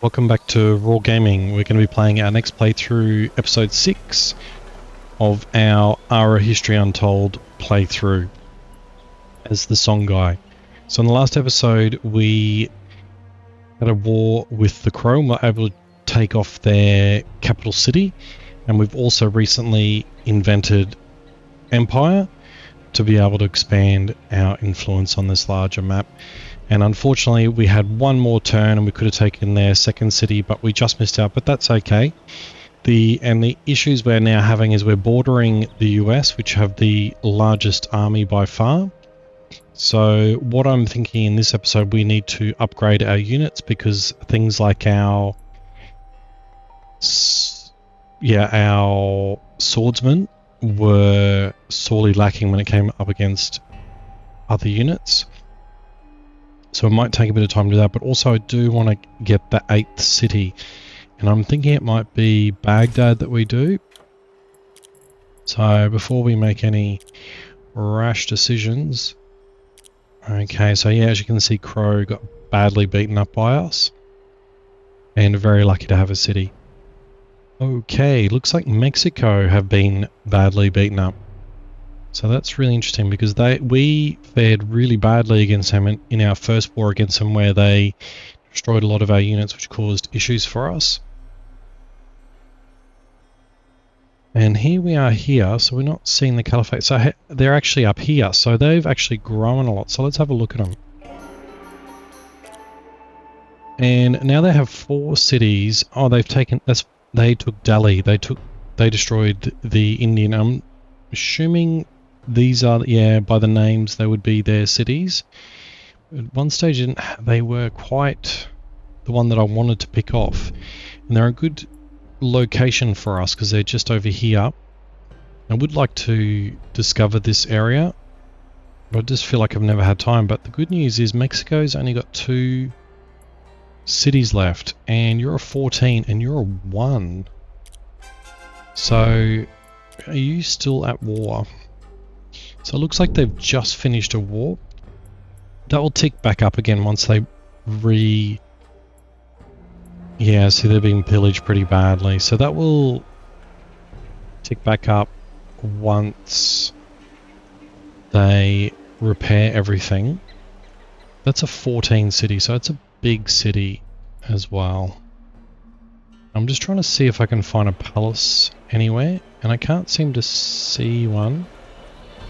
Welcome back to Raw Gaming. We're going to be playing our next playthrough, episode 6 of our Ara History Untold playthrough as the Songhai. So in the last episode we had a war with the Crow and were able to take off their capital city, and we've also recently invented Empire to be able to expand our influence on this larger map. And unfortunately we had one more turn and we could have taken their second city, but we just missed out, but that's okay. The issues we're now having is we're bordering the US, which have the largest army by far. So what I'm thinking in this episode, we need to upgrade our units because things like our swordsmen were sorely lacking when it came up against other units. So it might take a bit of time to do that, but also I do want to get the 8th city. And I'm thinking it might be Baghdad that we do. So before we make any rash decisions... Okay, so yeah, as you can see, Crow got badly beaten up by us. And very lucky to have a city. Okay, looks like Mexico have been badly beaten up. So that's really interesting because we fared really badly against them in our first war against them, where they destroyed a lot of our units, which caused issues for us. And here we are here, so we're not seeing the caliphate. So they're actually up here, so they've actually grown a lot. So let's have a look at them. And now they have 4 cities. Oh, they took Delhi. They destroyed the Indian. I'm assuming these are, yeah, by the names they would be their cities. At one stage they were quite the one that I wanted to pick off, and they're a good location for us because they're just over here. I would like to discover this area, but I just feel like I've never had time. But the good news is Mexico's only got 2 cities left, and you're a 14 and you're a 1. So are you still at war? So it looks like they've just finished a war. That will tick back up again once they yeah, see, they're being pillaged pretty badly. So that will tick back up once they repair everything. That's a 14 city, so it's a big city as well. I'm just trying to see if I can find a palace anywhere, and I can't seem to see one.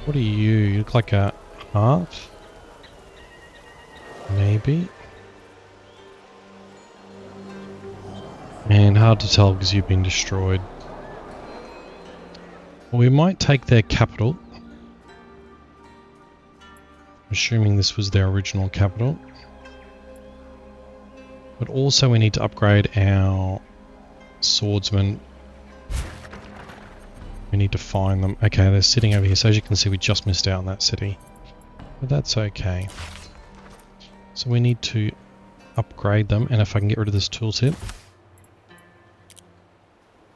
What are you? You look like a heart? Maybe? And hard to tell because you've been destroyed. Well, we might take their capital. Assuming this was their original capital. But also we need to upgrade our swordsmen. We need to find them. Okay, they're sitting over here. So as you can see, we just missed out on that city. But that's okay. So we need to upgrade them. And if I can get rid of this tooltip.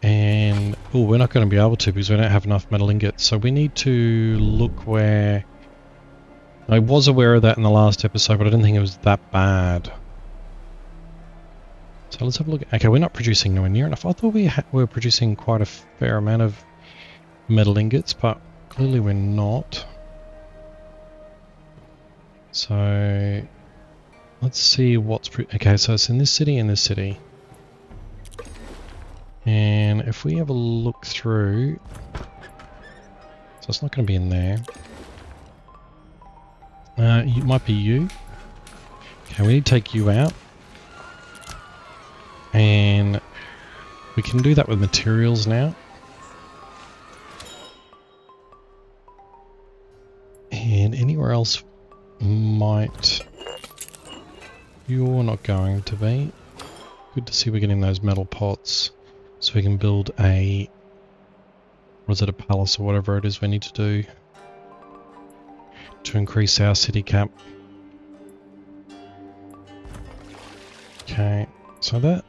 And, oh, we're not going to be able to because we don't have enough metal ingots. So we need to look where... I was aware of that in the last episode, but I didn't think it was that bad. So let's have a look. Okay, we're not producing nowhere near enough. I thought we were producing quite a fair amount of metal ingots, but clearly we're not. So let's see what's... okay, so it's in this city and this city. And if we have a look through... so it's not going to be in there. It might be you. Okay, we need to take you out. And we can do that with materials now. And anywhere else might... you're not going to be. Good to see we're getting those metal pots. So we can build a... was it a palace or whatever it is we need to do to increase our city cap. Okay, so that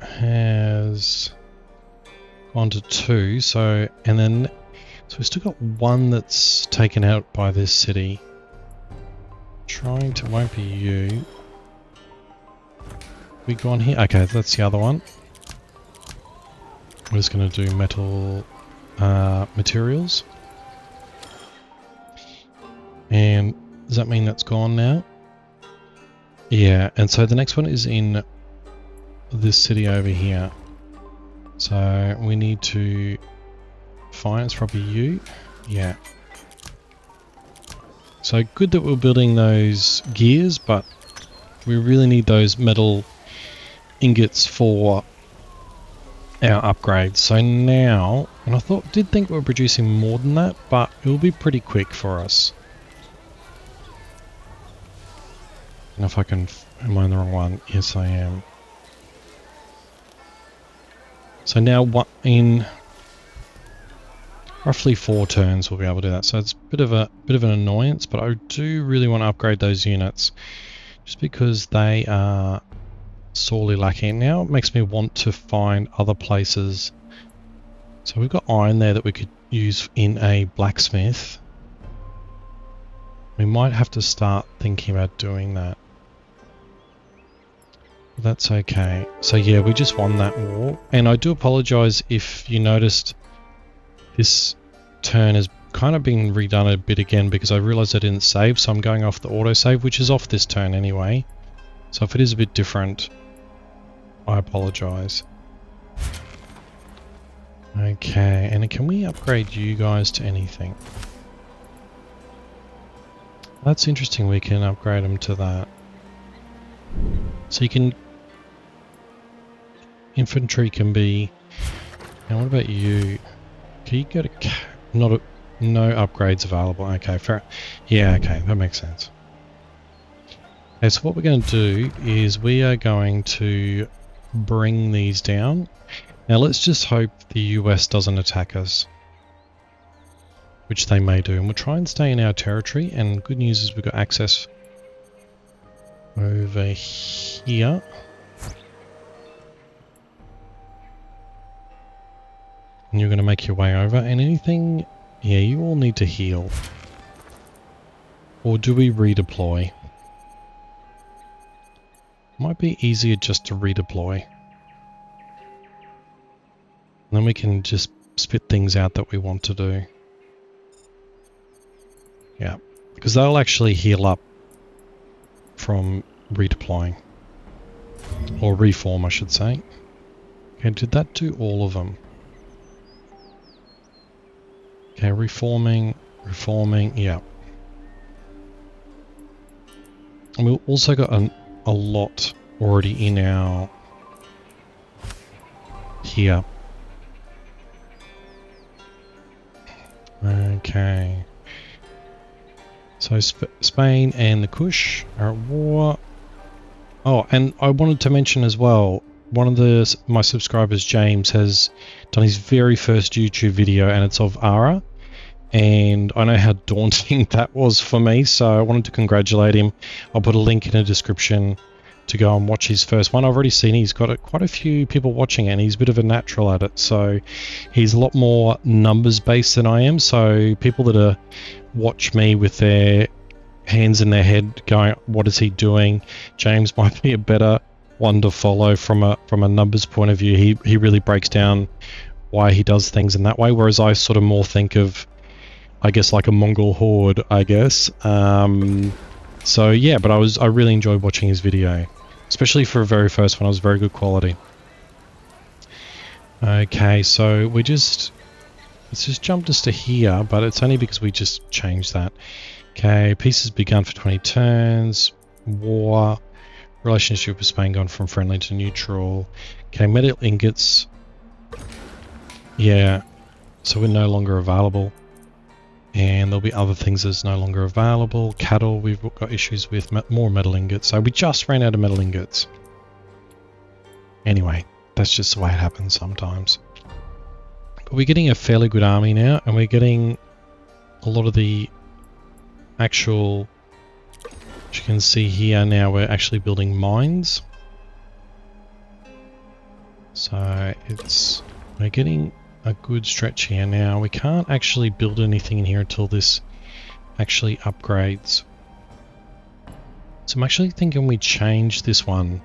has gone to 2, so, and then, so we've still got 1 that's taken out by this city. Trying to, won't be you. We go on here. Okay, that's the other one. We're just going to do metal materials. And does that mean that's gone now? Yeah, and so the next one is in this city over here. So we need to find, it's probably you. Yeah. So good that we're building those gears, but we really need those metal ingots for our upgrades. So now, and I did think we were producing more than that, but it will be pretty quick for us. And if I can, am I in the wrong one? Yes, I am. So now in roughly 4 turns we'll be able to do that. So it's a bit of an annoyance, but I do really want to upgrade those units just because they are sorely lacking. Now it makes me want to find other places. So we've got iron there that we could use in a blacksmith. We might have to start thinking about doing that. But that's okay. So yeah, we just won that war. And I do apologize if you noticed this turn has kind of been redone a bit again because I realized I didn't save, so I'm going off the autosave, which is off this turn anyway. So if it is a bit different, I apologize. Okay, and can we upgrade you guys to anything? That's interesting, we can upgrade them to that. So you can... Infantry can be... Now what about you? Can you go to... No upgrades available. Okay, fair. Yeah, okay, that makes sense. Okay, so what we're going to do is we are going to bring these down. Now let's just hope the US doesn't attack us, which they may do, and we'll try and stay in our territory. And good news is we've got access over here. And you're going to make your way over, and anything... Yeah, you all need to heal. Or do we redeploy? Might be easier just to redeploy. And then we can just spit things out that we want to do. Yeah, because they'll actually heal up from redeploying. Or reform, I should say. Okay, did that do all of them? Okay, reforming, yeah. And we've also got a lot already in our... here. Okay. So Spain and the Kush are at war. Oh, and I wanted to mention as well, one of my subscribers, James, has done his very first YouTube video, and it's of Ara. And I know how daunting that was for me, so I wanted to congratulate him. I'll put a link in the description to go and watch his first one. I've already seen he's got quite a few people watching it, and he's a bit of a natural at it. So he's a lot more numbers based than I am. So people that watch me with their hands in their head going, what is he doing? James might be a better one to follow from a numbers point of view. He really breaks down why he does things in that way, whereas I sort of more think of, I guess, like a Mongol horde, I guess. So yeah, but I really enjoyed watching his video, especially for a very first one. It was very good quality. Okay, so let's just jump us to here, but it's only because we just changed that. Okay, peace has begun for 20 turns. War. Relationship with Spain gone from friendly to neutral. Okay, metal ingots. Yeah, so we're no longer available. And there'll be other things that's no longer available. Cattle, we've got issues with more metal ingots. So we just ran out of metal ingots. Anyway, that's just the way it happens sometimes. But we're getting a fairly good army now, and we're getting a lot of the actual... As you can see here now, we're actually building mines. So we're getting a good stretch here now. We can't actually build anything in here until this actually upgrades. So I'm actually thinking we change this one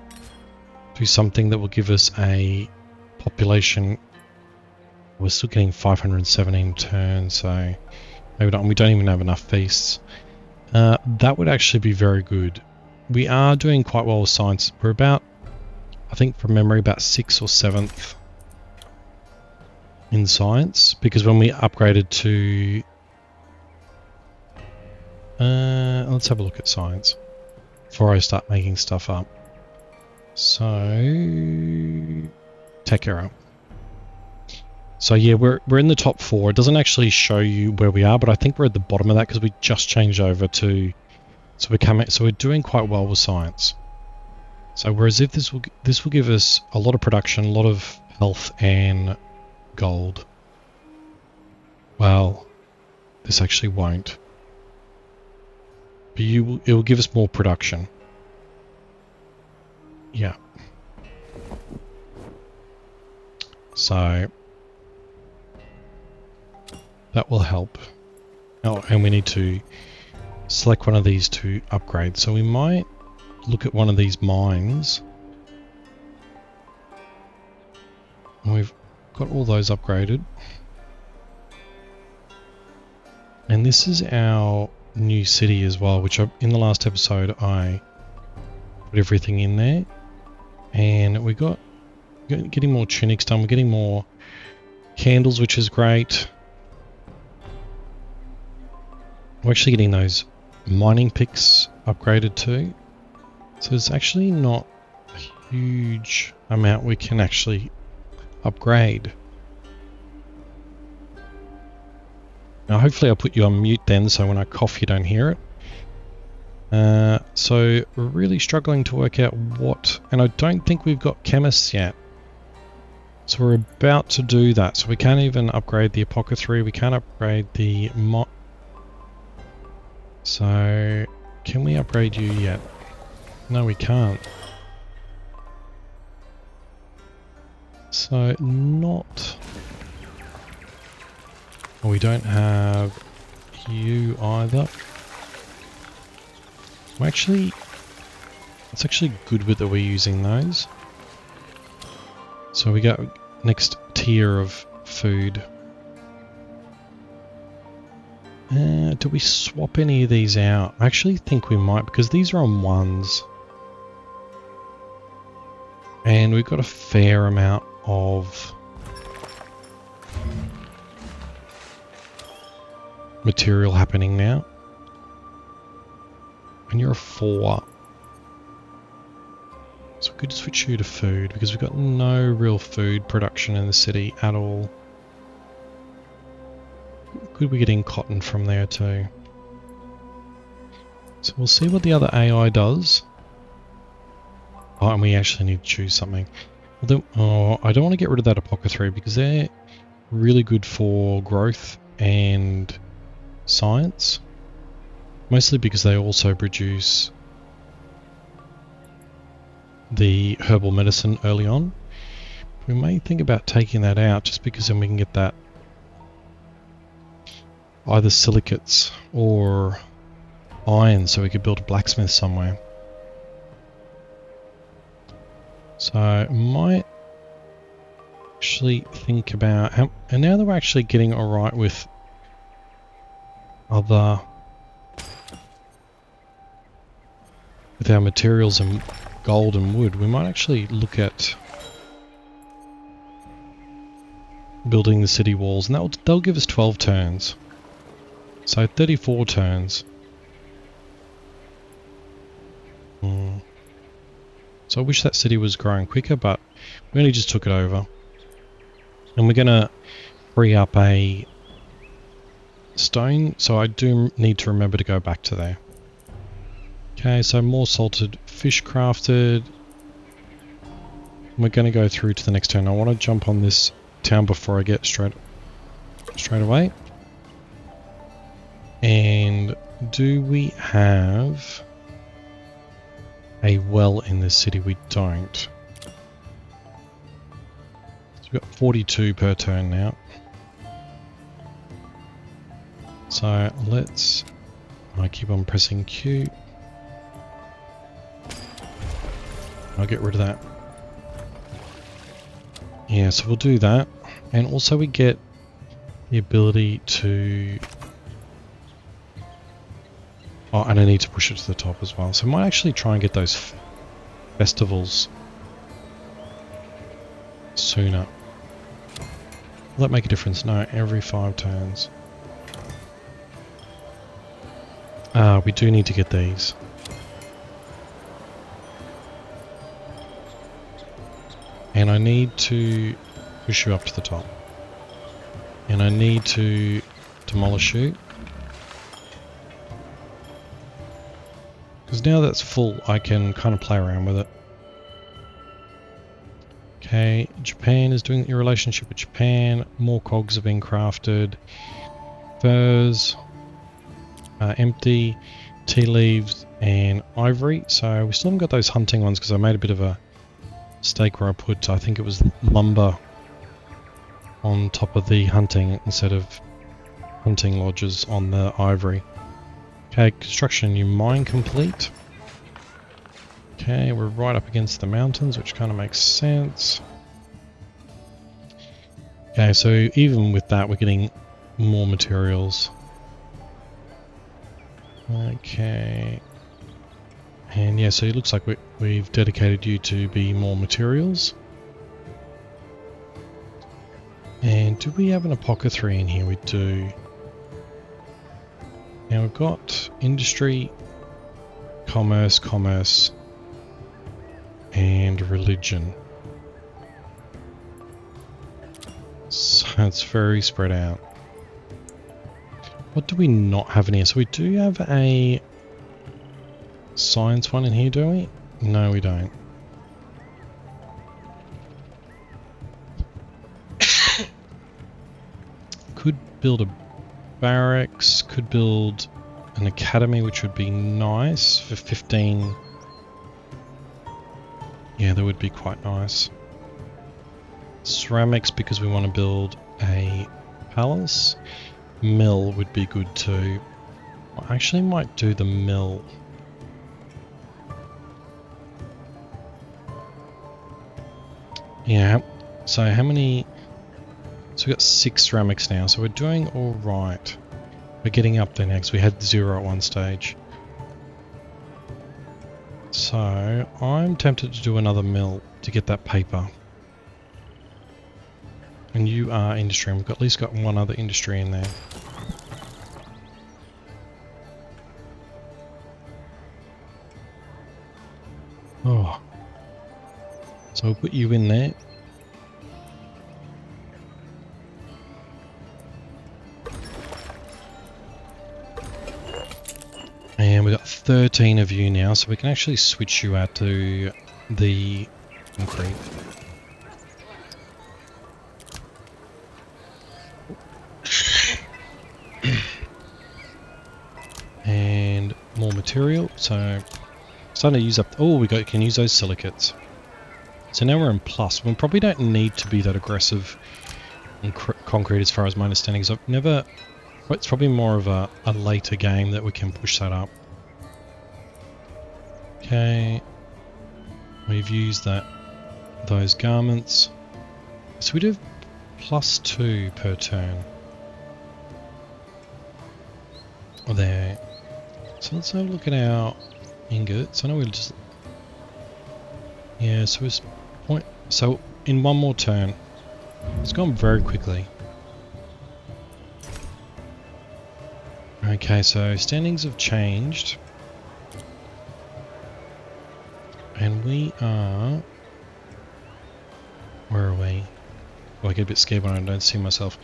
do something that will give us a population. We're still getting 517 turns, so maybe not. We don't even have enough feasts. That would actually be very good. We are doing quite well with science. We're about, I think from memory, about 6th or 7th in science, because when we upgraded to let's have a look at science before I start making stuff up. So tech error. So yeah, we're in the top 4. It doesn't actually show you where we are, but I think we're at the bottom of that because we just changed over to, so we're doing quite well with science. So whereas if this will give us a lot of production, a lot of health and gold. Well, this actually won't. But it will give us more production. Yeah. So that will help. Oh, and we need to select one of these to upgrade. So we might look at one of these mines. And we've got all those upgraded. And this is our new city as well, which in the last episode I put everything in there. And we got getting more tunics done. We're getting more candles, which is great. We're actually getting those mining picks upgraded too. So there's actually not a huge amount we can actually upgrade. Now hopefully I'll put you on mute then, so when I cough you don't hear it. So we're really struggling to work out what, and I don't think we've got chemists yet. So we're about to do that. So we can't even upgrade the apothecary, we can't upgrade the So can we upgrade you yet? No, we can't. So not... Well, we don't have you either. Well, actually, it's actually good that we're using those. So we got next tier of food. Do we swap any of these out? I actually think we might, because these are on 1s. And we've got a fair amount of material happening now. And you're a 4. So we could switch you to food, because we've got no real food production in the city at all. Could be getting cotton from there too. So we'll see what the other AI does. Oh, and we actually need to choose something. Well, oh, I don't want to get rid of that apothecary because they're really good for growth and science. Mostly because they also produce the herbal medicine early on. We may think about taking that out just because then we can get that either silicates or iron, so we could build a blacksmith somewhere. So I might actually think about how, and now that we're actually getting alright with other, with our materials and gold and wood, we might actually look at building the city walls, and they'll give us 12 turns. So 34 turns. So I wish that city was growing quicker, but we only just took it over. And we're going to free up a stone, so I do need to remember to go back to there. Okay, so more salted fish crafted. We're going to go through to the next turn. I want to jump on this town before I get straight away. And do we have a well in this city? We don't. So we've got 42 per turn now. So I keep on pressing Q. I'll get rid of that Yeah, so we'll do that. And also we get the ability to... Oh, and I need to push it to the top as well. So I might actually try and get those festivals sooner. Will that make a difference? No, every 5 turns. We do need to get these. And I need to push you up to the top. And I need to demolish you. Because now that's full, I can kind of play around with it. Okay, Japan is doing your relationship with Japan. More cogs have been crafted. Furs. Empty. Tea leaves and ivory. So we still haven't got those hunting ones because I made a bit of a mistake where I put, I think it was lumber on top of the hunting instead of hunting lodges on the ivory. Okay, construction, new mine complete. Okay, we're right up against the mountains, which kind of makes sense. Okay, so even with that, we're getting more materials. Okay. And yeah, so it looks like we've dedicated you to be more materials. And do we have an apothecary in here? We do. Now we've got industry, commerce, and religion. So it's very spread out. What do we not have in here? So we do have a science one in here, do we? No, we don't. Could build a barracks, could build an academy, which would be nice for 15. Yeah, that would be quite nice. Ceramics, because we want to build a palace. Mill would be good too. I actually might do the mill. Yeah, so how many... So we've got 6 ceramics now, so we're doing alright. We're getting up there next. We had 0 at one stage. So, I'm tempted to do another mill to get that paper. And you are industry, and we've got, at least got one other industry in there. Oh. So we'll put you in there. And we've got 13 of you now, so we can actually switch you out to the concrete. And more material, so starting to use up... Oh, we can use those silicates. So now we're in plus. We probably don't need to be that aggressive in concrete as far as my understanding is. I've never... It's probably more of a later game that we can push that up. Okay. We've used those garments. So we do +2 per turn. There. So let's have a look at our ingots. I know we'll just... Yeah, so it's point... So in one more turn. It's gone very quickly. Okay, so standings have changed. And we are... Where are we? Oh, I get a bit scared when I don't see myself.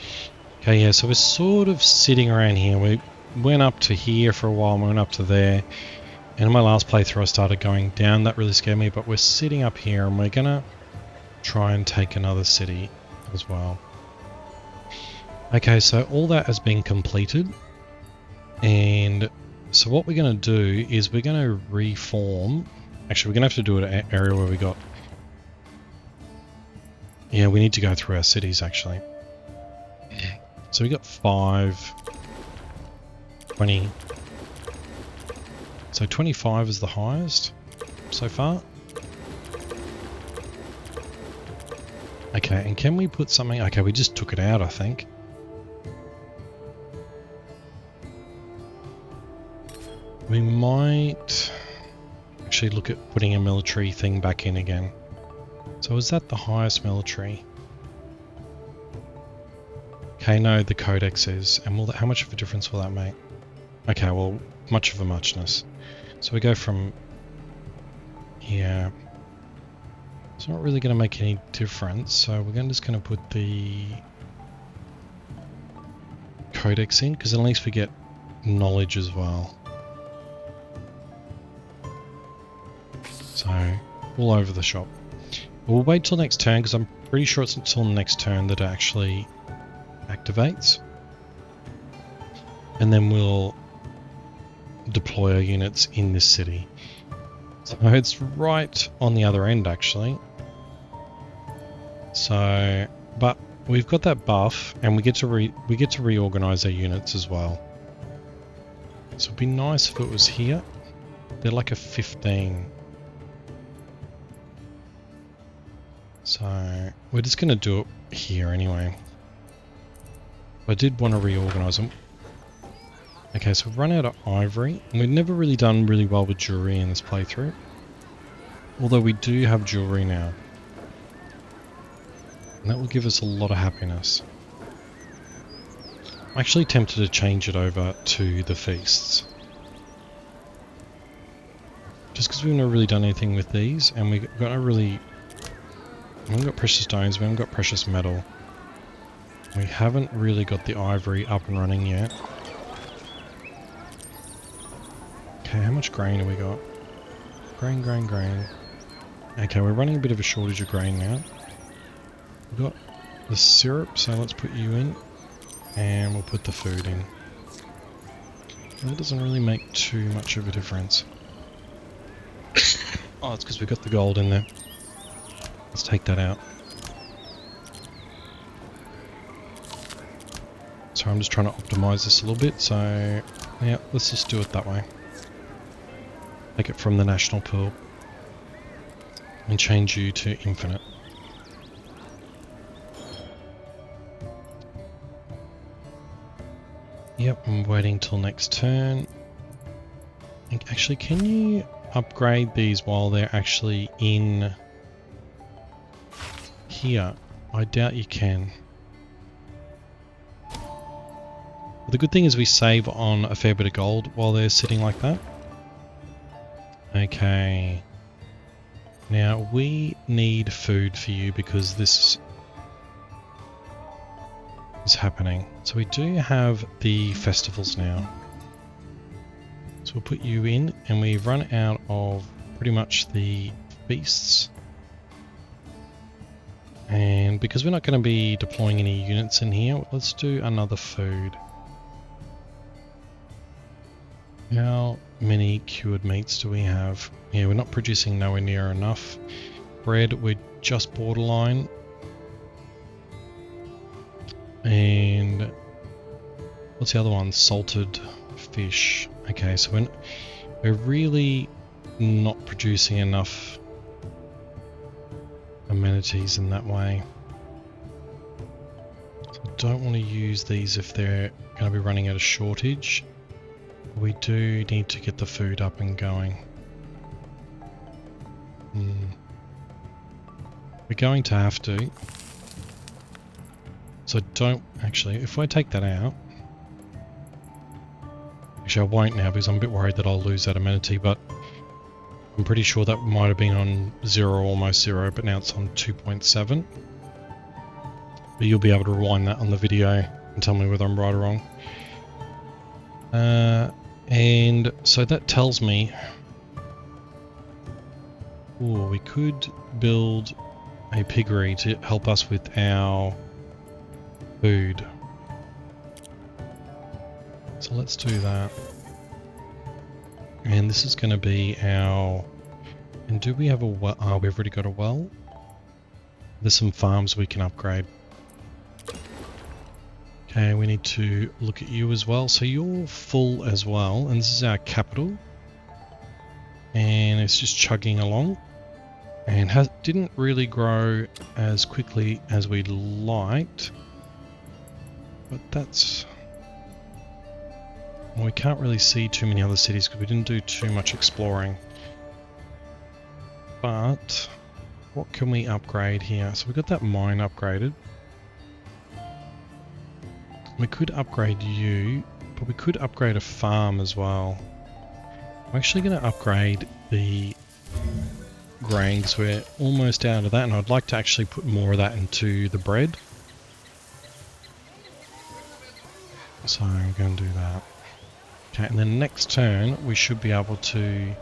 Okay, yeah, so we're sort of sitting around here. We went up to here for a while, and we went up to there. And in my last playthrough I started going down. That really scared me, but we're sitting up here and we're gonna try and take another city as well. Okay, so all that has been completed. And so what we're going to do is we're going to reform. Actually, we're going to have to do it at an area where we got... Yeah, we need to go through our cities, actually. So we got 5, 20. So 25 is the highest so far. Okay, and can we put something... Okay, we just took it out, I think. We might actually look at putting a military thing back in again. So is that the highest military? Okay, no, the codex is. And how much of a difference will that make? Okay, well, much of a muchness. So we go from here. It's not really going to make any difference, so we're just going to put the codex in, because at least we get knowledge as well. So, all over the shop. We'll wait till next turn, because I'm pretty sure it's until the next turn that it actually activates. And then we'll deploy our units in this city. So it's right on the other end, actually. So, but we've got that buff, and we get to reorganize our units as well. So it'd be nice if it was here. They're like a 15. So we're just going to do it here anyway. I did want to reorganize them. Okay, so we've run out of ivory, and we've never really done really well with jewelry in this playthrough. Although we do have jewelry now. And that will give us a lot of happiness. I'm actually tempted to change it over to the feasts. Just because we've never really done anything with these, and we haven't got precious stones, we haven't got precious metal. We haven't really got the ivory up and running yet. Okay, how much grain have we got? Grain, grain, grain. Okay, we're running a bit of a shortage of grain now. We've got the syrup, so let's put you in. And we'll put the food in. That doesn't really make too much of a difference. Oh, it's because we've got the gold in there. Let's take that out. So I'm just trying to optimize this a little bit, so yeah, let's just do it that way. Take it from the national pool and change you to infinite. Yep, I'm waiting till next turn. Actually, can you upgrade these while they're actually in here? I doubt you can. The good thing is we save on a fair bit of gold while they're sitting like that. Okay. Now we need food for you because this is happening. So we do have the festivals now. So we'll put you in, and we've run out of pretty much the feasts. And because we're not going to be deploying any units in here, let's do another food. How many cured meats do we have? Yeah, we're not producing nowhere near enough. Bread, we're just borderline. And what's the other one? Salted fish. Okay, so we're really not producing enough amenities in that way. So I don't want to use these if they're going to be running at a shortage. We do need to get the food up and going. We're going to have to. So don't actually, if I take that out, actually I won't now because I'm a bit worried that I'll lose that amenity, but I'm pretty sure that might have been on 0, almost 0, but now it's on 2.7. But you'll be able to rewind that on the video and tell me whether I'm right or wrong. And so that tells me, we could build a piggery to help us with our food. So let's do that. And this is going to be our... And do we have a well? Oh, we've already got a well. There's some farms we can upgrade. Okay, we need to look at you as well. So you're full as well, and this is our capital. And it's just chugging along. And didn't really grow as quickly as we'd liked. But that's... Well, we can't really see too many other cities because we didn't do too much exploring. But what can we upgrade here? So we got that mine upgraded. We could upgrade you, but we could upgrade a farm as well. I'm actually going to upgrade the grain because we're almost out of that, and I'd like to actually put more of that into the bread. So I'm going to do that. Okay, and then next turn we should be able to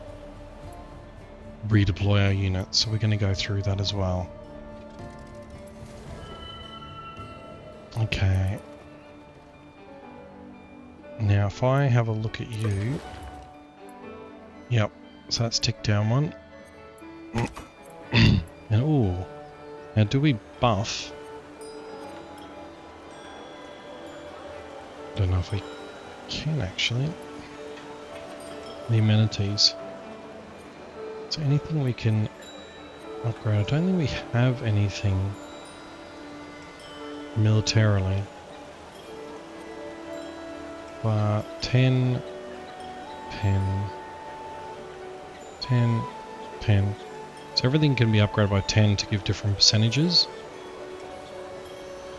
redeploy our units, so we're going to go through that as well. Okay. Now if I have a look at you... Yep, so that's ticked down one. And ooh, now do we buff? Don't know if we can actually. The amenities. So anything we can upgrade? I don't think we have anything militarily. But 10, 10, 10, 10. So everything can be upgraded by 10 to give different percentages.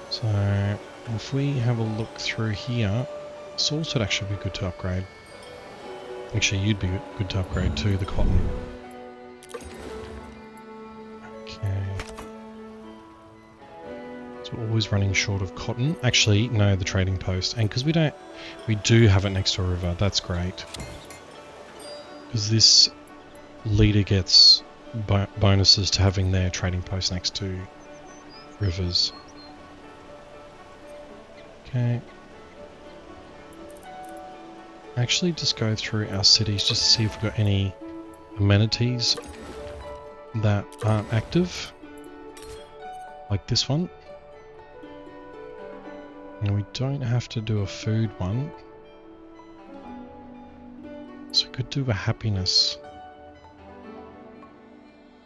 So if we have a look through here, salt would actually be good to upgrade. Actually, you'd be good to upgrade too, the cotton. Okay. So we're always running short of cotton. Actually, no, the trading post. And because we do have it next to a river, that's great. Because this leader gets bonuses to having their trading post next to rivers. Okay. Actually, just go through our cities just to see if we've got any amenities that aren't active. Like this one. And we don't have to do a food one. So we could do a happiness.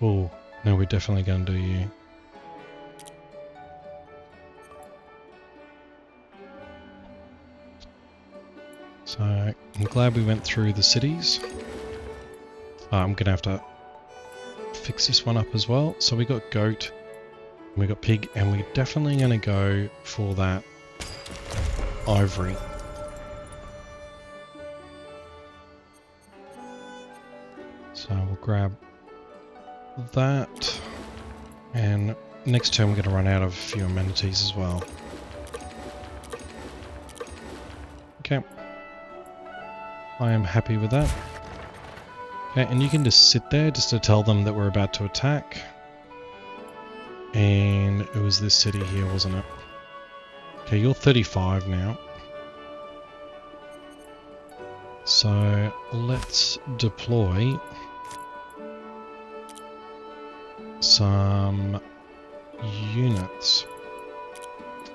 Oh, no, we're definitely going to do you. So I'm glad we went through the cities. I'm going to have to fix this one up as well. So we got goat, we got pig, and we're definitely going to go for that ivory. So we'll grab that, and next turn we're going to run out of a few amenities as well. Okay. I am happy with that. Okay, and you can just sit there just to tell them that we're about to attack. And it was this city here, wasn't it? Okay, you're 35 now. So let's deploy some units.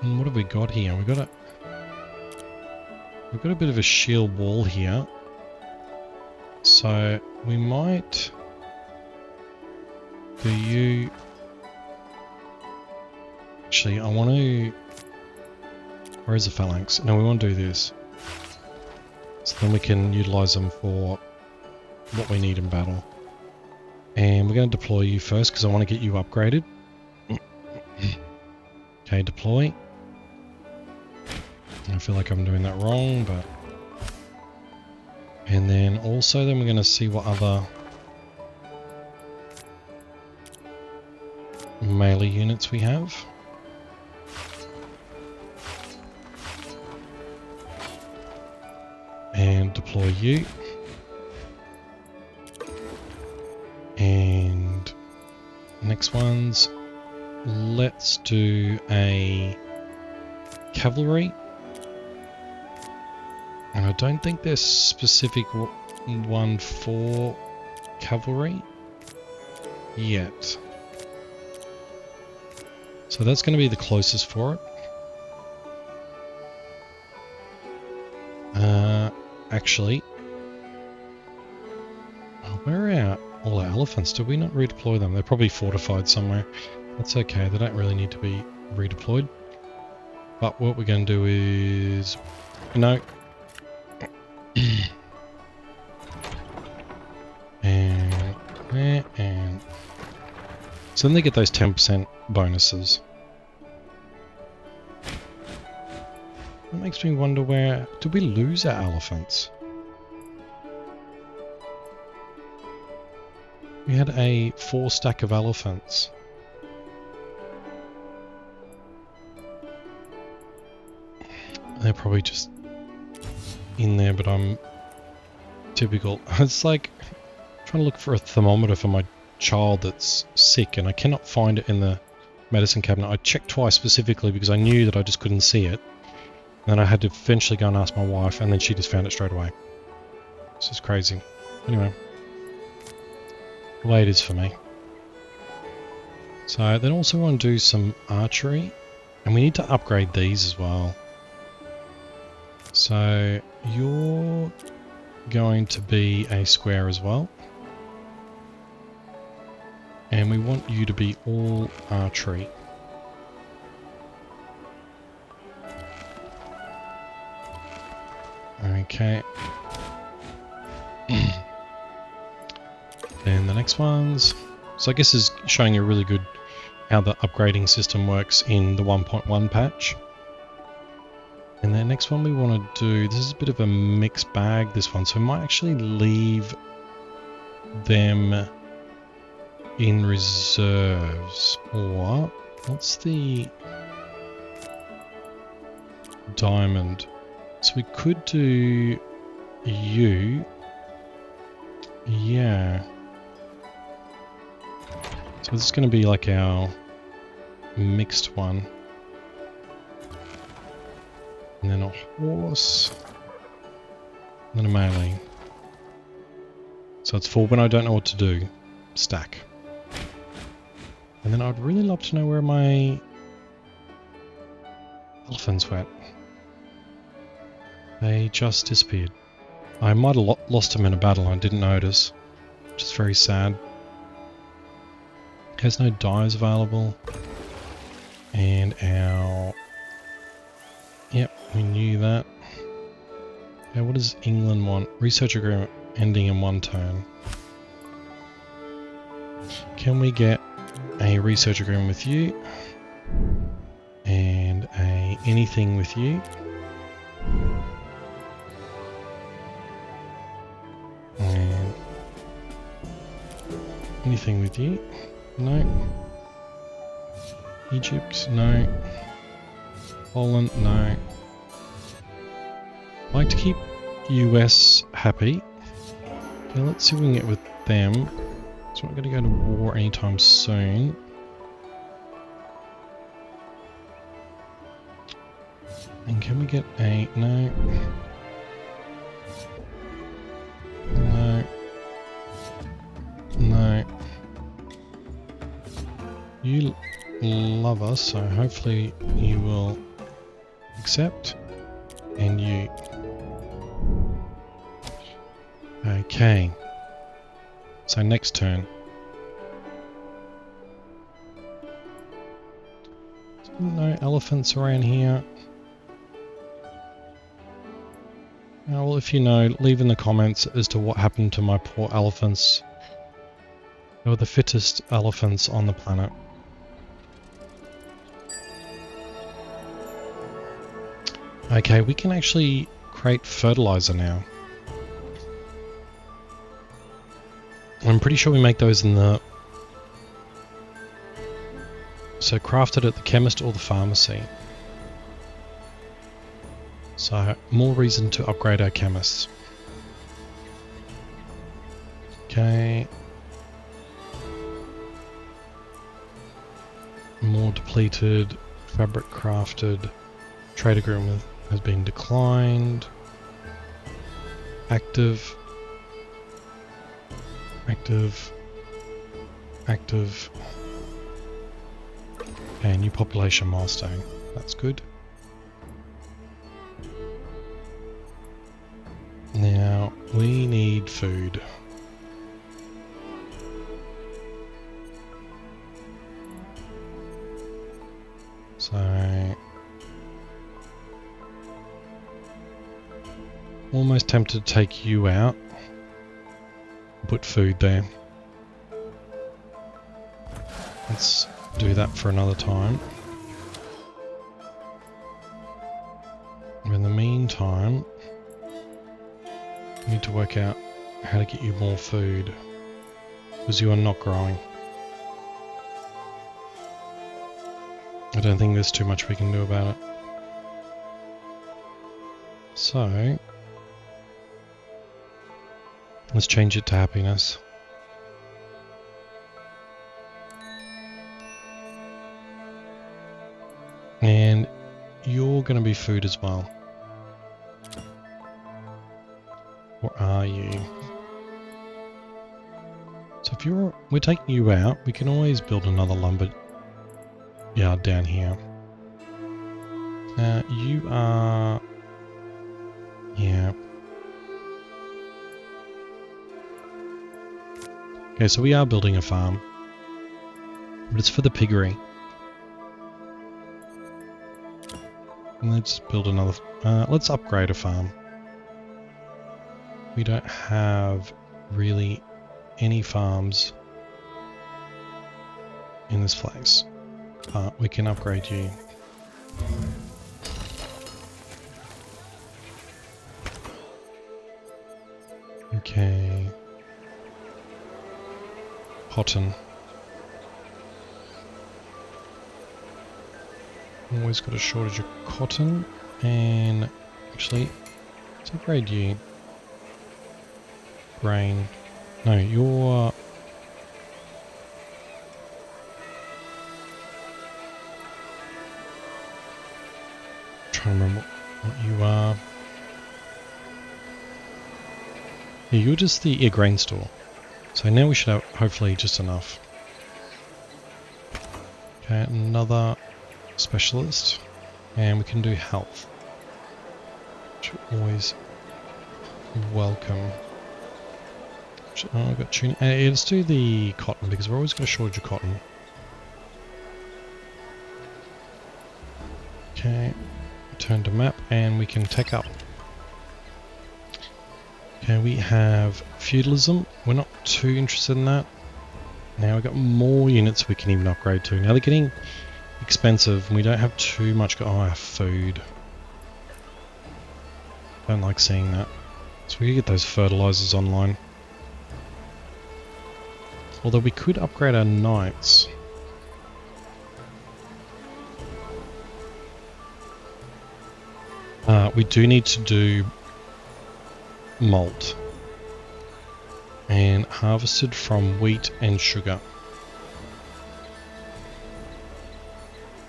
And what have we got here? We've got a bit of a shield wall here. So we might do you... Actually, I want to... Where is the phalanx? No, we want to do this. So then we can utilize them for what we need in battle. And we're going to deploy you first because I want to get you upgraded. Okay, deploy. I feel like I'm doing that wrong, but... And then also then we're going to see what other melee units we have. And deploy you. And next ones, let's do a cavalry. And I don't think there's specific one for cavalry yet. So that's going to be the closest for it. Actually, where are all our elephants? Did we not redeploy them? They're probably fortified somewhere. That's okay. They don't really need to be redeployed. But what we're going to do is... No. and... So then they get those 10% bonuses. That makes me wonder where... Did we lose our elephants? We had a 4 stack of elephants. They're probably just in there, but I'm typical. It's like trying to look for a thermometer for my child that's sick and I cannot find it in the medicine cabinet. I checked twice specifically because I knew that I just couldn't see it. And then I had to eventually go and ask my wife, and then she just found it straight away. This is crazy. Anyway, the way it is for me. So then also want to do some archery, and we need to upgrade these as well. So you're going to be a square as well. And we want you to be all archery. Okay. Then the next ones. So I guess is showing you really good how the upgrading system works in the 1.1 patch. And the next one we want to do, this is a bit of a mixed bag, this one. So we might actually leave them in reserves. Or, what's the diamond? So we could do you. Yeah. So this is going to be like our mixed one. And then a horse. And then a melee. So it's for when I don't know what to do. Stack. And then I'd really love to know where my elephants went. They just disappeared. I might have lost them in a battle and I didn't notice. Which is very sad. There's no dyes available. And our... Yep, we knew that. Now what does England want? Research agreement ending in 1 turn. Can we get a research agreement with you? And a anything with you? And anything with you? No. Egypt? No. Poland? No. I'd like to keep US happy. Okay, let's see if we can get with them. So we're not going to go to war anytime soon. And can we get a... No. No. No. You love us, so hopefully you will accept. And you. Okay. So next turn. No elephants around here. Well, if you know, leave in the comments as to what happened to my poor elephants. They were the fittest elephants on the planet. Okay, we can actually create fertilizer now. I'm pretty sure we make those in the... So crafted at the chemist or the pharmacy. So more reason to upgrade our chemists. Okay. More depleted. Fabric crafted. Trade agreement has been declined. Active. Active. Active. Okay, new population milestone. That's good. Now, we need food. So almost tempted to take you out. Put food there. Let's do that for another time. In the meantime, we need to work out how to get you more food, because you are not growing. I don't think there's too much we can do about it. So, let's change it to happiness. And you're going to be food as well. Or are you? So if we're taking you out, we can always build another lumber yard down here. You are... yeah. Okay, so we are building a farm. But it's for the piggery. And let's build another... let's upgrade a farm. We don't have really any farms in this place. We can upgrade you. Okay. Cotton. Always got a shortage of cotton. And actually, let's upgrade you. Grain. No, you're... trying to remember what you are. Yeah, you're just the grain store. So now we should have hopefully just enough. Okay, another specialist. And we can do health. Which are always welcome. Oh, I've got tuning. Let's do the cotton because we're always got a shortage of cotton. Okay, turn to map and we can take up. Okay, we have feudalism. We're not too interested in that. Now we've got more units we can even upgrade to. Now they're getting expensive and we don't have too much. Oh, our food. Don't like seeing that. So we can get those fertilizers online. Although we could upgrade our knights. We do need to do malt. And harvested from wheat and sugar.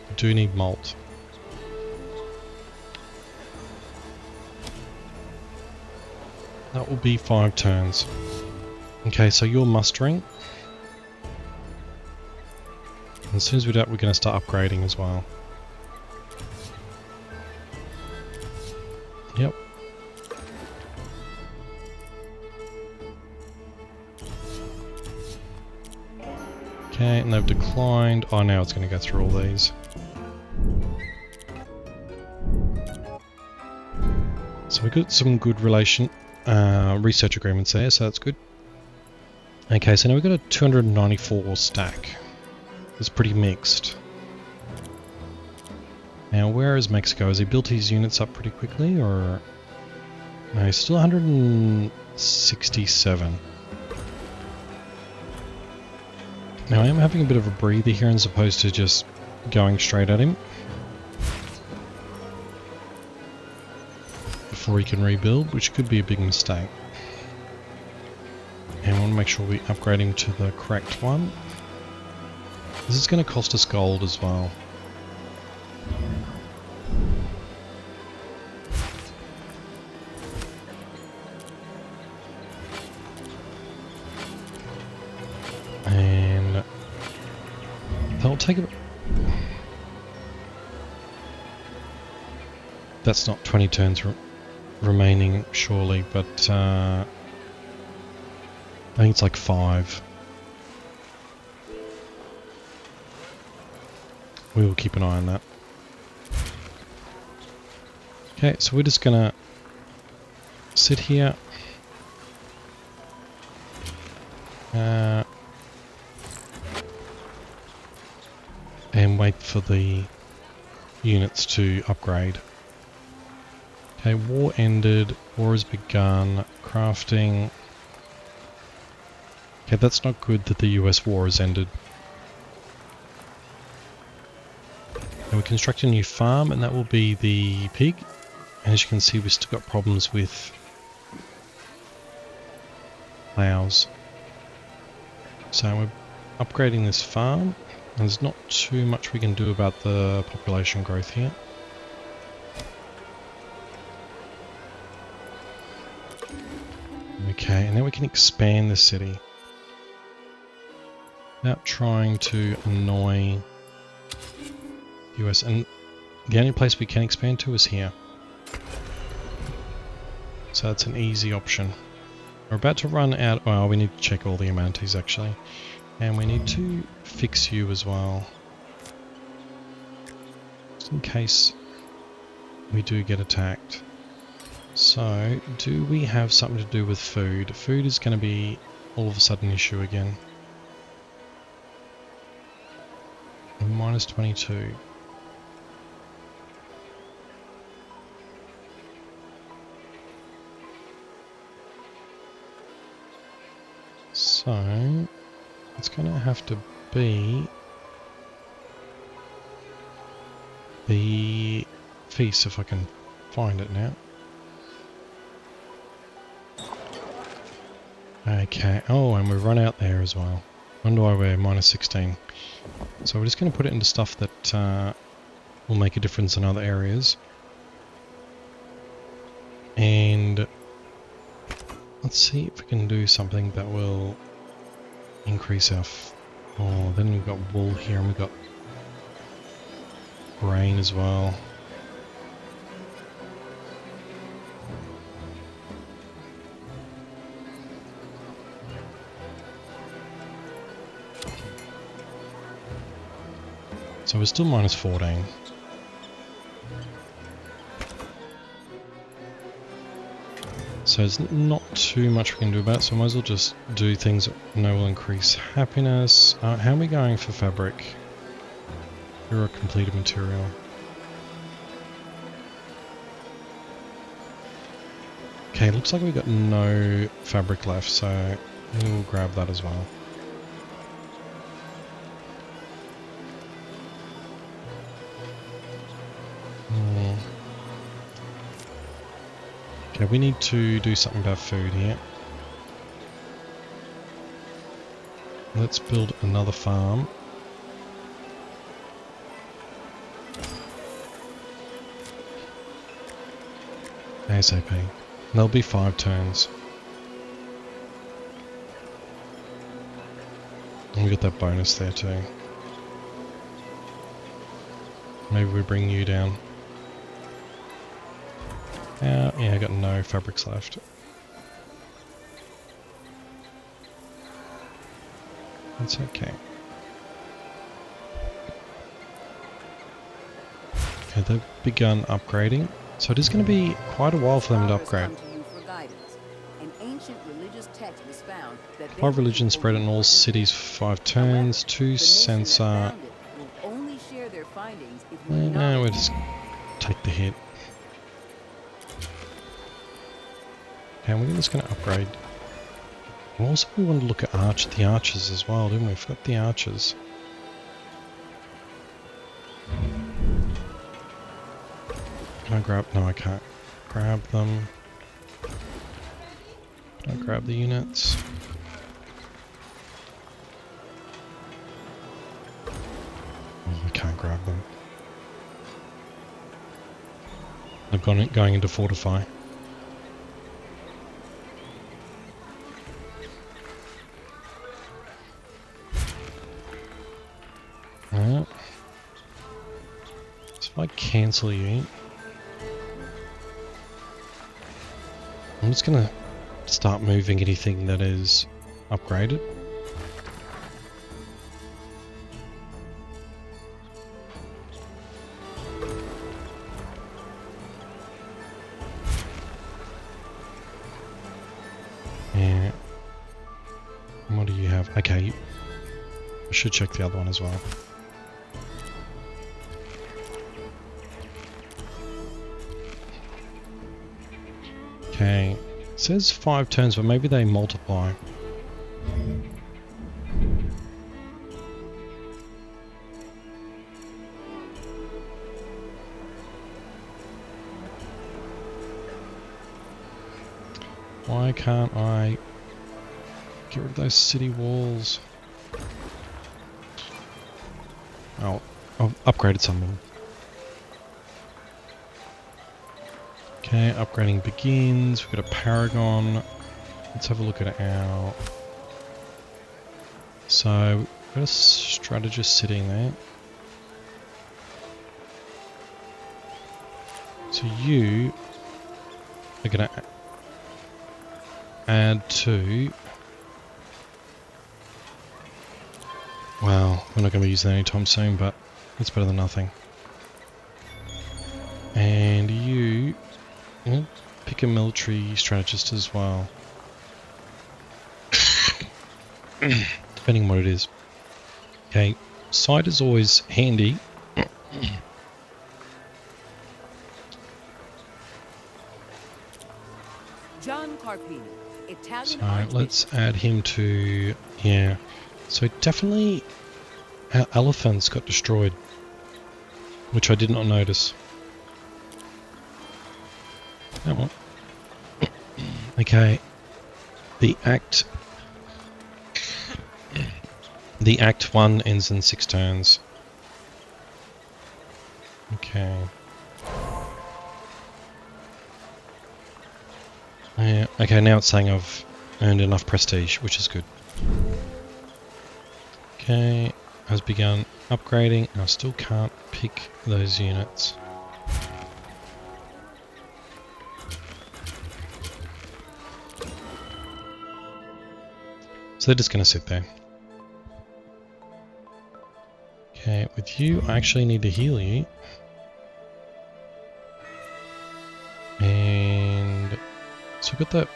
We do need malt. That will be 5 turns. Okay, so you're mustering. And as soon as we do that, we're going to start upgrading as well. Yep. Okay, and they've declined. Oh, now it's going to go through all these. So we've got some good research agreements there, so that's good. Okay, so now we've got a 294 stack. It's pretty mixed. Now, where is Mexico? Has he built his units up pretty quickly, or... No, he's still 167. Now, I am having a bit of a breather here as opposed to just going straight at him. Before he can rebuild, which could be a big mistake. And I want to make sure we upgrade him to the correct one. This is going to cost us gold as well. And that'll take a... That's not 20 turns remaining, surely, but I think it's like 5. We will keep an eye on that. Okay, so we're just gonna sit here. And wait for the units to upgrade. Okay, war ended, war has begun, crafting. Okay, that's not good that the US war has ended. And we construct a new farm, and that will be the pig. And as you can see, we've still got problems with plows. So we're upgrading this farm. And there's not too much we can do about the population growth here. Okay, and now we can expand the city without trying to annoy the US. And the only place we can expand to is here. So that's an easy option. We're about to run out. Well, we need to check all the amenities actually. And we need to fix you as well. Just in case we do get attacked. So, do we have something to do with food? Food is going to be all of a sudden an issue again. Minus 22. So, it's going to have to be the feast if I can find it now. Okay, oh, and we've run out there as well. Wonder why we're minus 16. So we're just going to put it into stuff that will make a difference in other areas. And let's see if we can do something that will increase our... Oh, then we've got wool here and we've got grain as well. So we're still minus 14. So there's not too much we can do about it, so I might as well just do things that I know will increase happiness. How are we going for fabric? You're a completed material. Okay, looks like we've got no fabric left, so we'll grab that as well. Okay, we need to do something about food here. Let's build another farm. ASAP. There'll be 5 turns. And we got that bonus there too. Maybe we bring you down. Yeah, I got no fabrics left. That's okay. Okay, they've begun upgrading. So it is going to be quite a while for them to upgrade. 5 religion spread in all cities for 5 turns, 2 sensor. No, we'll just take the hit. Okay, we're just going to upgrade. Also, we want to look at the archers as well, didn't we? Forgot the archers. Can I grab? No, I can't grab them. Can I grab the units? Oh, I can't grab them. They've going into fortify. Alright. So if I cancel you, I'm just gonna start moving anything that is upgraded. okay. I should check the other one as well. Okay. It says 5 turns, but maybe they multiply. Why can't I get rid of those city walls? Oh, I've upgraded some of them. Okay, upgrading begins. We've got a paragon. Let's have a look at our... So, we've got a strategist sitting there. So you are going to add to... Well, we're not going to be using that anytime soon, but it's better than nothing. And you pick a military strategist as well. Depending on what it is. Okay, side is always handy. John Carpini, Italian So Archbishop. let's add him to... Yeah. So definitely our elephants got destroyed. Which I did not notice. Oh well. Okay. The Act 1 ends in 6 turns. Okay. Yeah, okay, now it's saying I've earned enough prestige, which is good. Okay, has begun upgrading. I still can't pick those units. So they're just going to sit there. Okay, with you, I actually need to heal you. And so we've got that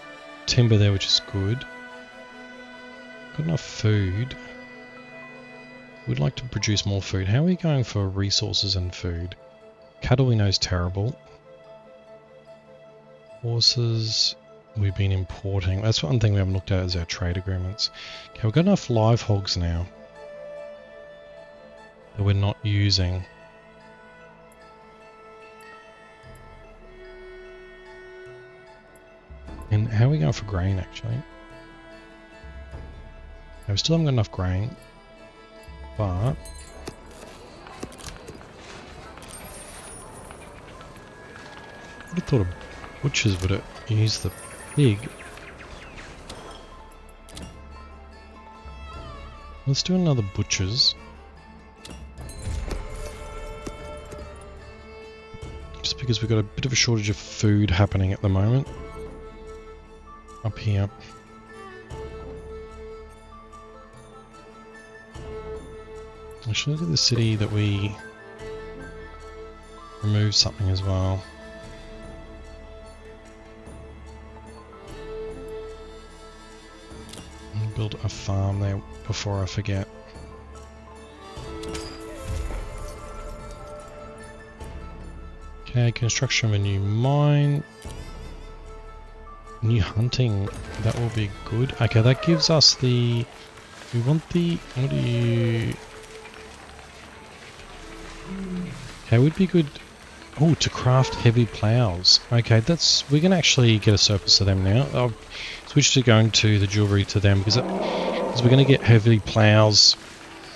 timber there, which is good. Got enough food. We'd like to produce more food. How are we going for resources and food? Cattle we know is terrible. Horses we've been importing. That's one thing we haven't looked at is our trade agreements. Okay, we've got enough live hogs now that we're not using. And how are we going for grain actually? Now, we still haven't got enough grain, but I would have thought of butchers would have used the pig. Let's do another butcher's. Just because we've got a bit of a shortage of food happening at the moment. Up here. I should look at the city that we remove something as well. And build a farm there before I forget. Okay, construction of a new mine. New hunting, that will be good. Okay, that gives us the... We want the... What do you... Okay, would be good... Oh, to craft heavy plows. Okay, that's... We can actually get a surplus of them now. I'll switch to going to the jewelry to them because we're going to get heavy plows,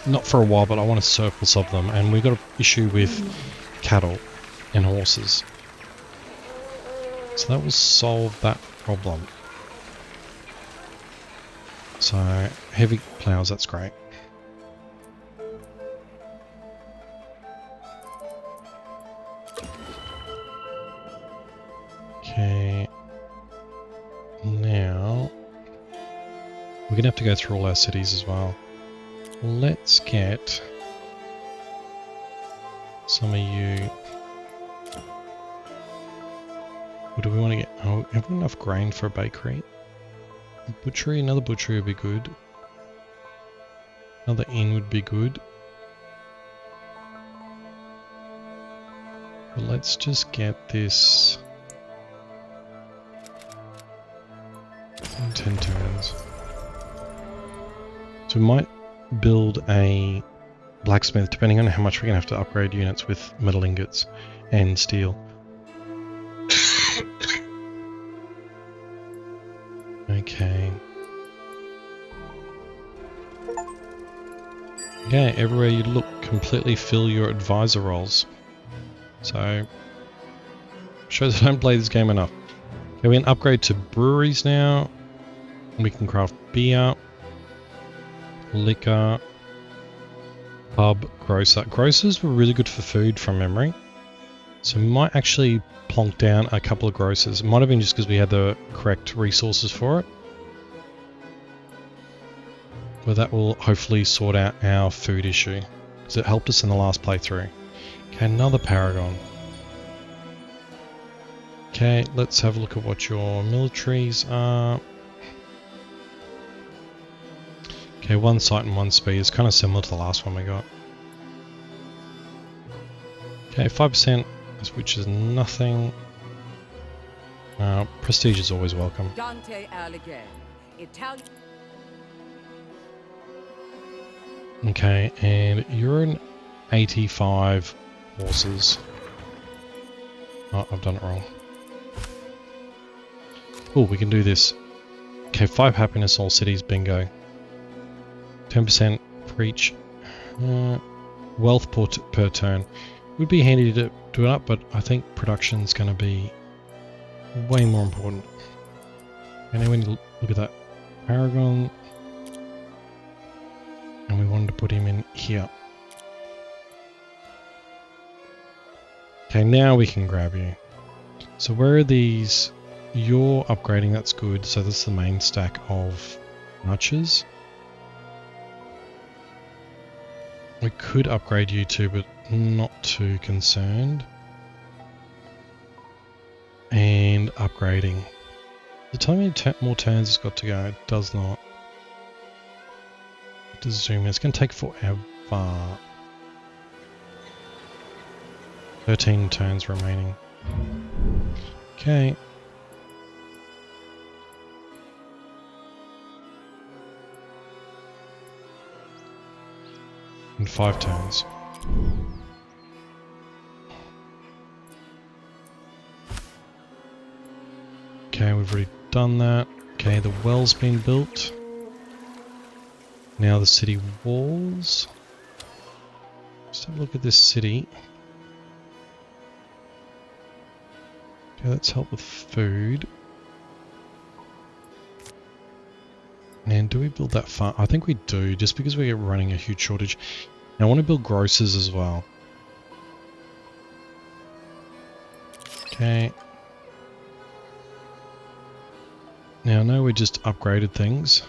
not for a while, but I want a surplus of them. And we've got an issue with cattle and horses. So that will solve that problem. So, heavy plows, that's great. Okay. Now, we're going to have to go through all our cities as well. Let's get some of you... Or do we want to get... Oh, have we enough grain for a bakery? A butchery, another butchery would be good. Another inn would be good. But let's just get this in 10 turns. So we might build a blacksmith depending on how much we're going to have to upgrade units with metal ingots and steel. Okay. Okay, everywhere you look, completely fill your advisor roles. So, shows I don't play this game enough. Okay, we can upgrade to breweries now. We can craft beer, liquor, pub, grocer. Grocers were really good for food from memory. So we might actually plonk down a couple of grocers. It might have been just because we had the correct resources for it. But that will hopefully sort out our food issue, because it helped us in the last playthrough. Okay, another paragon. Okay, let's have a look at what your militaries are. Okay, 1 sight and 1 speed. It's kind of similar to the last one we got. Okay, 5%, which is nothing. Prestige is always welcome. Dante Alighieri, Italian. Okay, and you're an 85 horses. Oh, I've done it wrong. Oh, we can do this. Okay, 5 happiness, all cities, bingo. 10% for each. Wealth per turn. Would be handy to do it up, but I think production's going to be way more important. And then when you look at that paragon, and we wanted to put him in here. Okay, now we can grab you. So where are these? You're upgrading, that's good. So this is the main stack of archers. We could upgrade you too, but not too concerned. And upgrading. Does it tell me more turns it's got to go? It does not. To zoom in. It's going to take forever. 13 turns remaining. Okay. In 5 turns. Okay, we've already done that. Okay, the well's been built. Now the city walls. Let's have a look at this city. Okay, let's help with food. And do we build that farm? I think we do, just because we're running a huge shortage. Now I want to build grocers as well. Okay. Now I know we just upgraded things.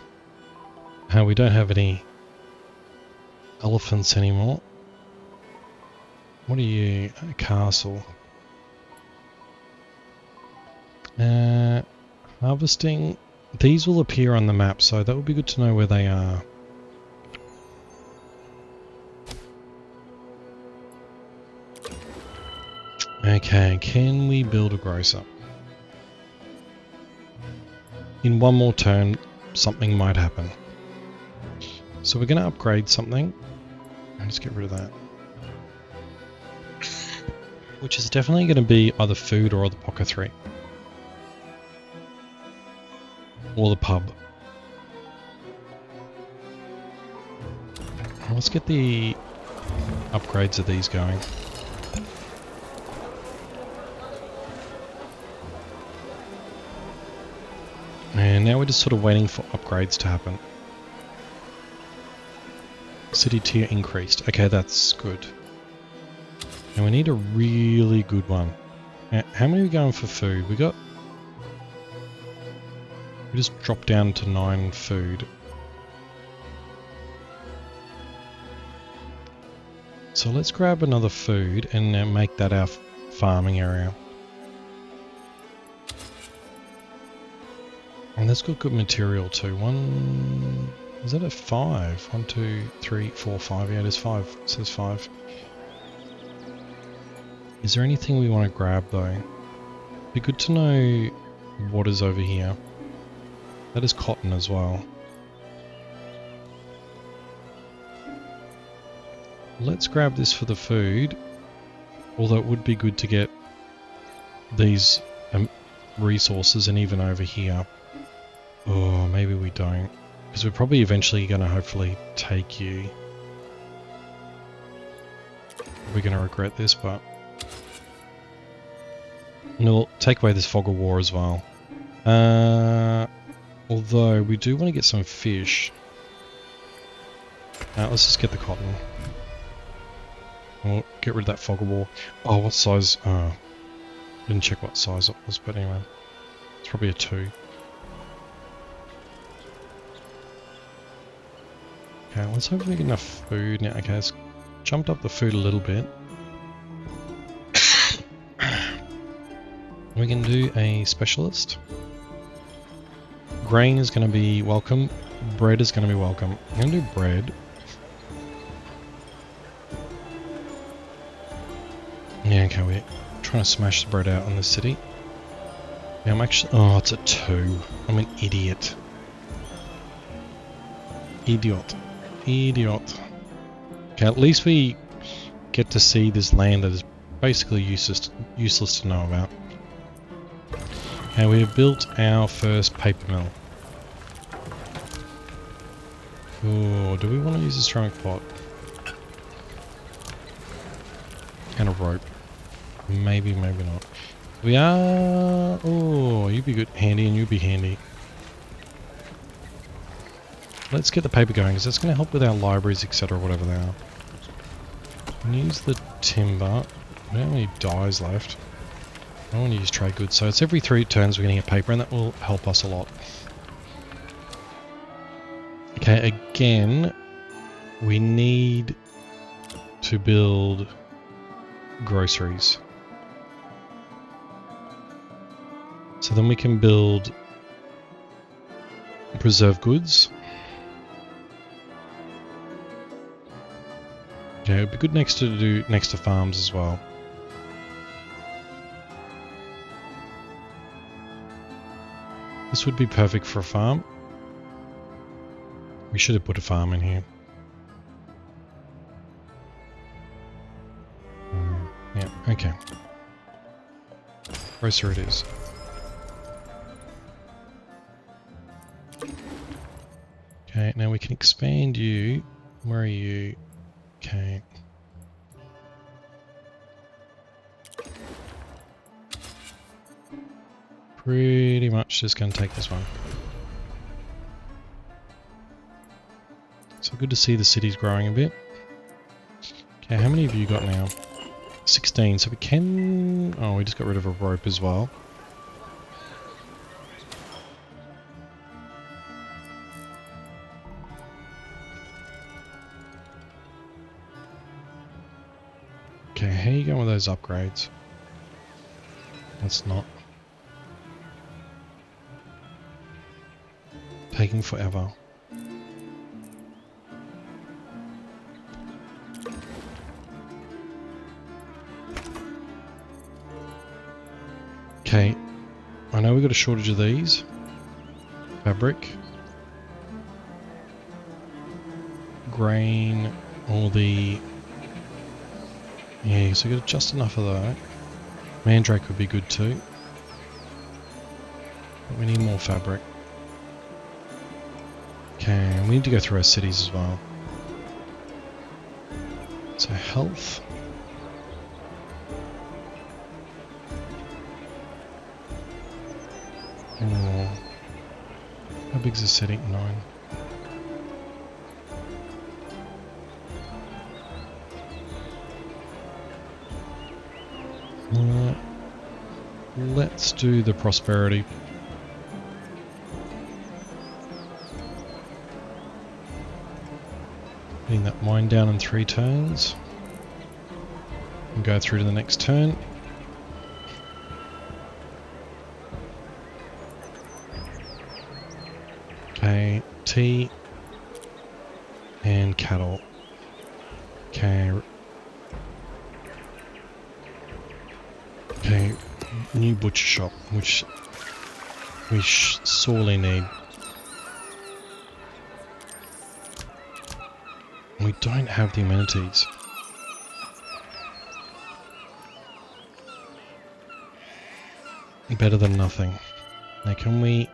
We don't have any elephants anymore. What are you? A castle. Harvesting. These will appear on the map, so that would be good to know where they are. Okay, can we build a grocer? In one more turn, something might happen. So we're going to upgrade something. Let's get rid of that. Which is definitely going to be either food or the apothecary. Or the pub. Let's get the upgrades of these going. And now we're just sort of waiting for upgrades to happen. City tier increased. Okay, that's good. And we need a really good one. Now, how many are we going for food? We just dropped down to 9 food. So let's grab another food and then make that our farming area. And that's got good material too. 1, Is that a 5? 1, 2, 3, 4, 5. Yeah, it is 5. It says 5. Is there anything we want to grab though? Be good to know what is over here. That is cotton as well. Let's grab this for the food. Although it would be good to get these resources and even over here. Oh, maybe we don't. Because we're probably eventually going to hopefully take you. We're going to regret this, but... And we'll take away this fog of war as well. Although, we do want to get some fish. Let's just get the cotton. We'll get rid of that fog of war. Oh, what size? Didn't check what size it was, but anyway. It's probably a 2. Okay, let's hope we get enough food now. Okay, it's jumped up the food a little bit. We can do a specialist. Grain is going to be welcome. Bread is going to be welcome. I'm going to do bread. Yeah, okay, we're trying to smash the bread out in the city. Yeah, I'm actually... Oh, it's a 2. I'm an idiot. Idiot. Idiot. Okay, at least we get to see this land that is basically useless to know about. Okay, we have built our first paper mill. Oh, do we want to use a ceramic pot? And a rope. Maybe, maybe not. We are... Oh, you'd be good, handy, and you'd be handy. Let's get the paper going, because that's going to help with our libraries, etc., whatever they are. And use the timber. We don't have any dyes left. I don't want to use trade goods, so it's every 3 turns we're going to get paper, and that will help us a lot. Okay, again, we need to build groceries. So then we can build preserved goods. Okay, it'd be good next to farms as well. This would be perfect for a farm. We should have put a farm in here. Yeah, okay. Grocer it is. Okay, now we can expand you. Where are you? Okay. Pretty much just going to take this one. So good to see the city's growing a bit. Okay, how many have you got now? 16, so we can... Oh, we just got rid of a rope as well. Okay, how are you going with those upgrades? That's not... Taking forever. Okay, I know we've got a shortage of these. Fabric. Grain, all the... Yeah, so we got just enough of that. Mandrake would be good too. But we need more fabric. Okay, we need to go through our cities as well. So health. Oh. How big is the city? 9. Let's do the prosperity. Getting that mine down in 3 turns. And go through to the next turn. Okay, tea. And cattle. Okay. Okay, new butcher shop, which we sorely need. We don't have the amenities. Better than nothing. Now can we...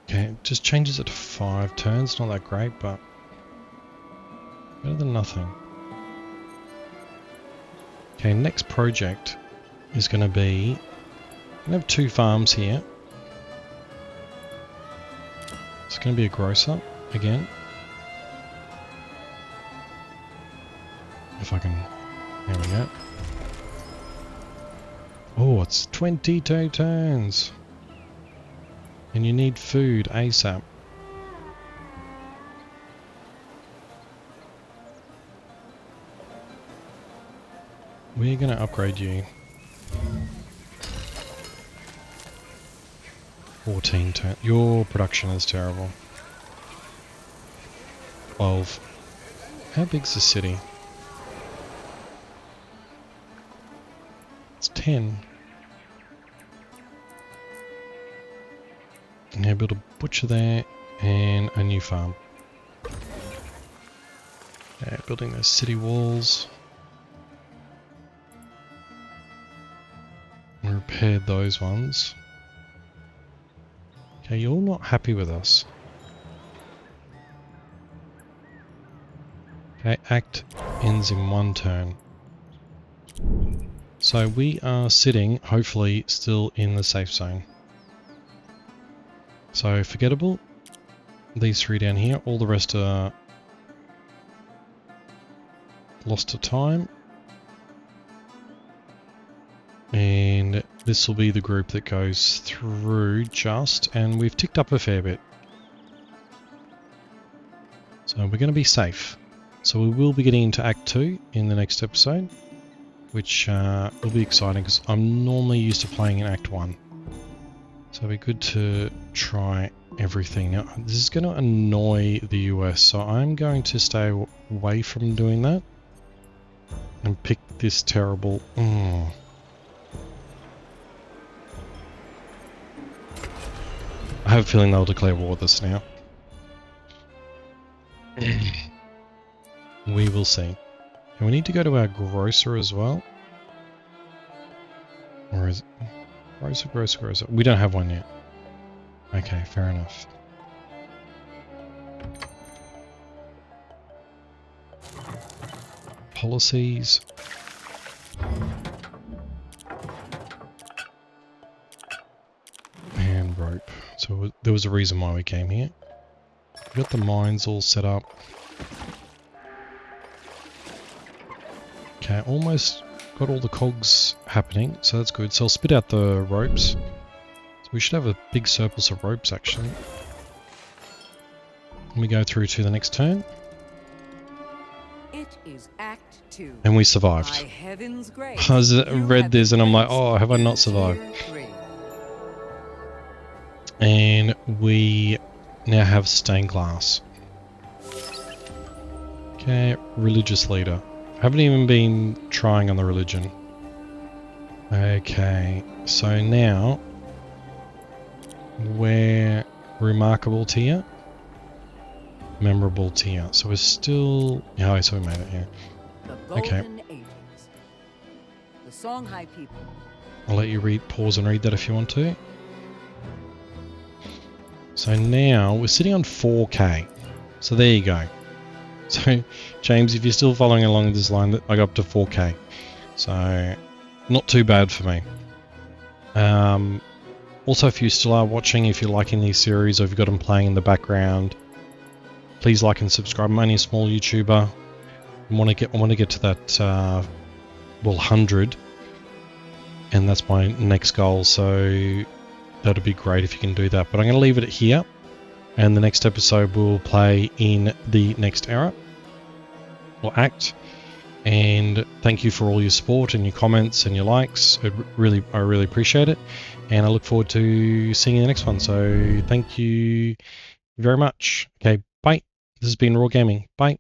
Okay, it just changes it to 5 turns, not that great, but better than nothing. Okay, next project is going to be... We have 2 farms here. It's going to be a grocer again. If I can... There we go. Oh, it's 22 turns! And you need food ASAP. We're going to upgrade you. 14 turns. Your production is terrible. 12. How big's the city? It's 10. Now build a butcher there and a new farm. Building those city walls. And repair those ones. Okay, you're not happy with us. Okay, act ends in 1 turn. So we are sitting, hopefully, still in the safe zone. So forgettable. These 3 down here, all the rest are lost to time. And this will be the group that goes through just, and we've ticked up a fair bit. So we're going to be safe. So we will be getting into Act 2 in the next episode, which will be exciting because I'm normally used to playing in Act 1. So it'll be good to try everything. Now, this is going to annoy the US, so I'm going to stay away from doing that and pick this terrible... I have a feeling they'll declare war with us now. We will see. And we need to go to our grocer as well. Or is it... Grocer. We don't have one yet. Okay, fair enough. Policies. And rope. So there was a reason why we came here. We got the mines all set up. Okay, almost got all the cogs happening, so that's good. So I'll spit out the ropes. So we should have a big surplus of ropes actually. Let me go through to the next turn. It is Act 2. And we survived. By heaven's grace, I read this and I'm like, oh, have I not survived? Tier 3. And we now have stained glass. Okay, religious leader. Haven't even been trying on the religion. Okay, so now we're remarkable tier, memorable tier. So we're still... Yeah, so we made it, yeah. The Okay. Golden Ages. The Songhai people. I'll let you pause and read that if you want to. So now we're sitting on 4K. So there you go. So James, if you're still following along this line, I got up to 4K. So not too bad for me. Also, if you still are watching, if you're liking these series or if you've got them playing in the background, please like and subscribe. I'm only a small YouTuber. I want to get to that 100, and that's my next goal. So that'd be great if you can do that. But I'm going to leave it here, and the next episode we'll play in the next era or act. And thank you for all your support and your comments and your likes. I really appreciate it, and I look forward to seeing you in the next one. So thank you very much. Okay, bye. This has been Raw Gaming. Bye.